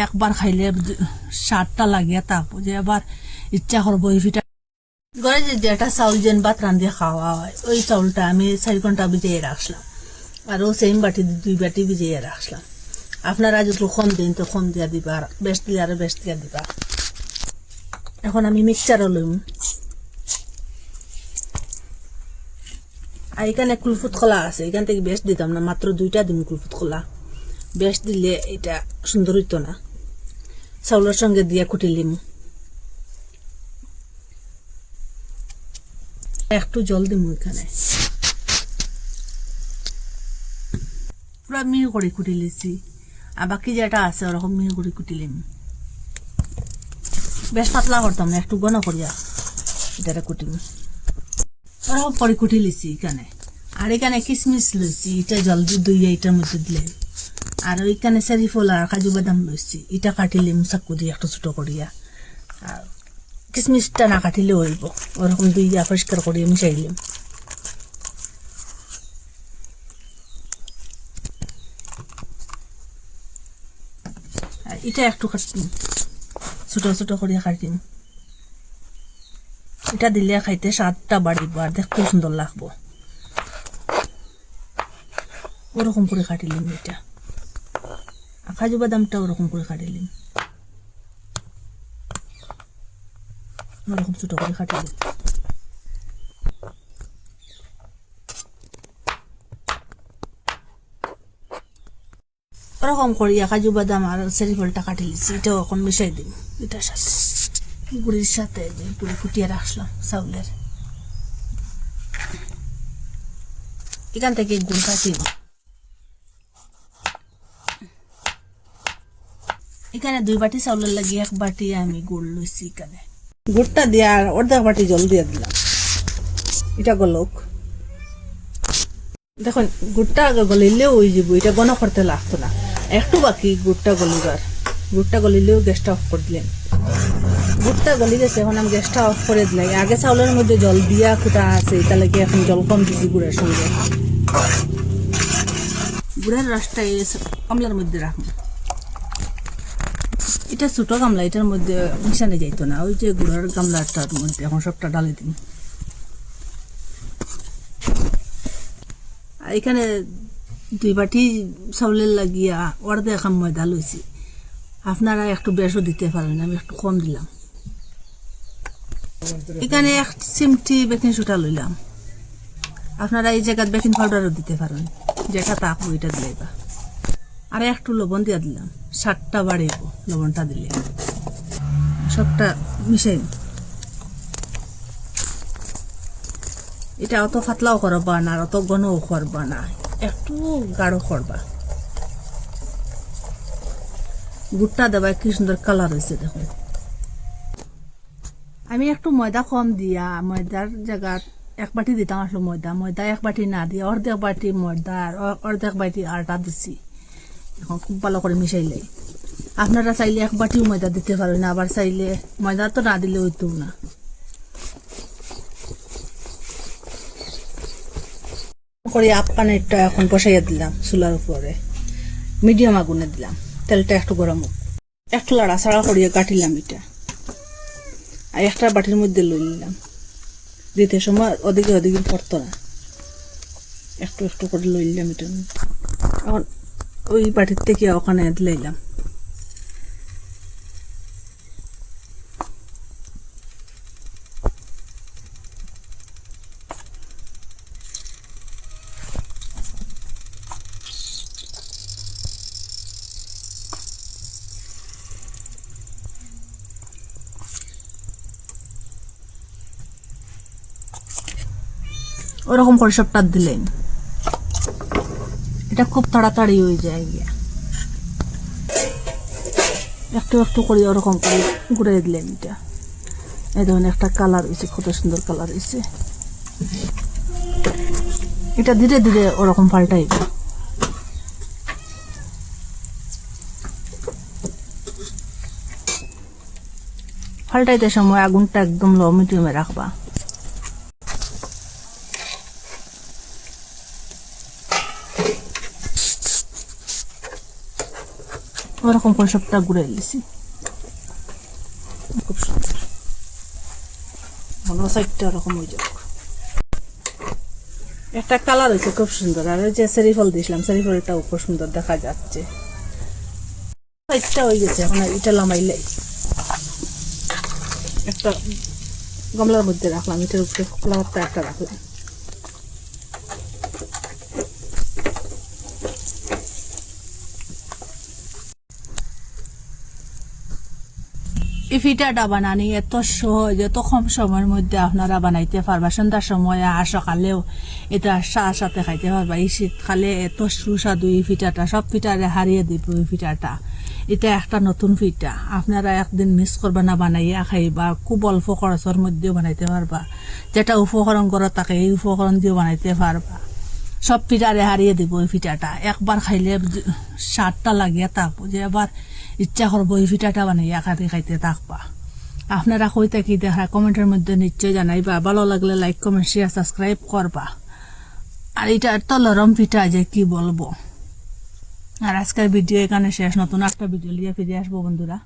একবার খাইলে স্বাদটা লাগিয়া থাকবো যে আবার ইচ্ছা করবো এই পিঠা ঘরে যে যেটা চাউল যেন ভাত রান্ধিয়ে খাওয়া হয় ওই চাউলটা আমি 4 ঘন্টা ভিজিয়ে রাখলাম আর ও সেম বাটি 2 বাটি ভিজিয়ে রাখলাম। আপনারা যদি কম দিন তো কম দিয়া দিবা আর বেশ দিলে আরো বেশ দিয়া দিবা। এখন আমি মিক্সচারও লইম আর এখানে কুলফুত খোলা আছে, এখান থেকে বেশ দিতাম না, মাত্র 2টা দিন কুলফুত খোলা। বেশ দিলে এটা সুন্দর হইতো না। চাউলের সঙ্গে দিয়ে কুটিলিম, একটু জল দিম এখানে, পুরা মিহি করে কুটি লিছি আর বাকি যেটা আছে ওরকম মিহি করে কুটিলিম। বেশ পাতলা করতাম না, একটু ঘন করিয়া এটা কুটিম। ওরকম করে কুটি লিছি এখানে। আর এখানে কিশমিশ লইছি, এটা জল দিয়ে এটার মধ্যে দিলে। আর ওইখানে শরীফল আর কাজু বাদাম লইছি, এটা কাটিলিম চাকু দিয়ে একটু ছোট করিয়া। আর কিশমিশটা না কাটিলে হইব, ওরকম দুইয়া পরিষ্কার করিয়া মিশাইলিম। আর এটা একটু কাটিম, ছোট ছোট করিয়া কাটিম। এটা দিলে খাইতে স্বাদটা বাড়িব আর দেখতে সুন্দর লাগবো। ওরকম করে কাটিলিম এটা। আর কাজু বাদামটা ওরকম করে কাটিলিম, ওরকম ছোট করে কাটিলিম। ওরকম করিয়া কাজু বাদাম আর শরীফলটা কাটি লিছি, এটাও এখন মিশাই দিম এটার সাথে, গুড়ির সাথে যে গুড়ি কুটিয়ে রাখলাম চাউলের। এখান থেকে গুড় কাটিব। এখানে 2 বাটি চাউলের লাগিয়ে 1 বাটি আমি গুড় লইছি। এখানে গুড়টা দিয়ে আর অর্ধেক বাটি জল দিয়ে দিলাম, এটা গলক। দেখুন গুড়টা আগে গলিলেও হয়ে যাব, এটা ঘন করতে লাগতো না, একটু বাকি গুড়টা গলিবার। গুড়টা গলিলেও গ্যাসটা অফ করে দিলেন। গুড়টা গলি গেছে, এখন আমি গ্যাসটা অফ করে দিলাই। আগে চাউলের মধ্যে জল দিয়া কুটা আছে, এটা লাগে এখন জল কম দিছি গুড়ের সঙ্গে। গুড়ের রসটা এই গামলার মধ্যে রাখবো। এটা ছোট গামলা, এটার মধ্যে মিশানো যাইতো না, ওই যে গুড়ের গামলাটার মধ্যে এখন সবটা ডালে দিন। আর এখানে 2 বাটি চাউলের লাগিয়া অর্ধেক ময়দা লইছি। আপনারা একটু বেশও দিতে পারেন, আমি একটু কম দিলাম। এখানে 1 চিমটি বেকিং সোডা লইলাম। আপনারা এই জায়গায় বেকিং পাউডারও দিতে পারেন, যেটা তাকবো এটা দিলেবা। আর একটু লবণ দিয়া দিলাম, স্বাদটা বাড়িব লবণটা দিলে। সবটা মিশাই, এটা অত পাতলাও করবা না আর অত ঘনও করবা না, একটু গাঢ় করবা। গুড়টা দেবা কি সুন্দর কালার হয়েছে দেখুন। আমি একটু ময়দা কম দিয়া, ময়দার জায়গা 1 বাটি দিতাম আসলো ময়দা। ময়দা 1 বাটি না দিয়া অর্ধেক বাটি ময়দা আর অর্ধেক বাটি আটা দিছি। এখন খুব ভালো করে মিশাইলে। আপনারা চাইলে 1 বাটিও ময়দা দিতে পারেন, আবার চাইলে ময়দা তো না দিলে হইতো না। করে আফগানেরটা এখন বসাইয়া দিলাম চুলার উপরে, মিডিয়াম আগুনে দিলাম। তেলটা একটু গরম হোক, একটু লাড়াছাড়া করিয়া কাটিলাম এটা। আর একটা বাটির মধ্যে লই নিলাম, দিতে সময় ওদিকে ওদিকে পড়তো না, একটু একটু করে লই নিলাম এটা। এখন ওই বাটির থেকে ওখানে দিলাম। ওরকম করে সবটা দিলেন, এটা খুব তাড়াতাড়ি হয়ে যায় গিয়া। একটু একটু করে ওরকম করে ঘুরে দিলেন। এটা এই ধরনের একটা কালার হয়েছে, কত সুন্দর কালার হয়েছে। এটা ধীরে ধীরে ওরকম পাল্টাইবে। পাল্টাইতে সময় আগুনটা একদম লো মিডিয়ামে রাখবা। ওরকম করে সবটা ঘুরে নিছি খুব সুন্দর ভালো সাইডটা ওরকম হয়ে যাবে একটা কালার হয়েছে খুব সুন্দর আর ওই যে সেরিফল দিয়েছিলাম সেরিফলটাও খুব সুন্দর দেখা যাচ্ছে সাইডটা হয়ে গেছে এখন এটা লামাইলে একটা গামলার মধ্যে রাখলাম এটার উপরে ফ্লাওয়ারটা একটা রাখলাম এই পিঠাটা বানানি এত সহজ এত কম সময়ের মধ্যে আপনারা বানাইতে পারবা সন্ধ্যার সময় আর সকালেও এটা চা সাথে খাইতে পারবা এই শীতকালে এত সুস্বাদু এই পিঠাটা সব পিঠারে হারিয়ে দিব এই পিঠাটা এটা একটা নতুন পিঠা আপনারা একদিন মিস করবা না বানাইয়া খাইবা খুব অল্প খরচের মধ্যেও বানাইতে পারবা যেটা উপকরণ করা থাকে এই উপকরণ দিয়েও বানাইতে পারবা সব পিঠারে হারিয়ে দিব এই পিঠাটা একবার খাইলে স্বাদটা লাগিয়ে থাকবো যে আবার ইচ্ছা করবো এই পিঠাটা বানাইয়া খাইতে থাকবা আপনারা কই থাকি দেখা কমেন্টের মধ্যে নিশ্চয় জানাইবা ভালো লাগলে লাইক কমেন্ট শেয়ার সাবস্ক্রাইব করবা আর এটা তো নরম পিঠা যে কি বলবো আর আজকের ভিডিও এখানে শেষ নতুন একটা ভিডিও নিয়ে ফিরে আসবো বন্ধুরা।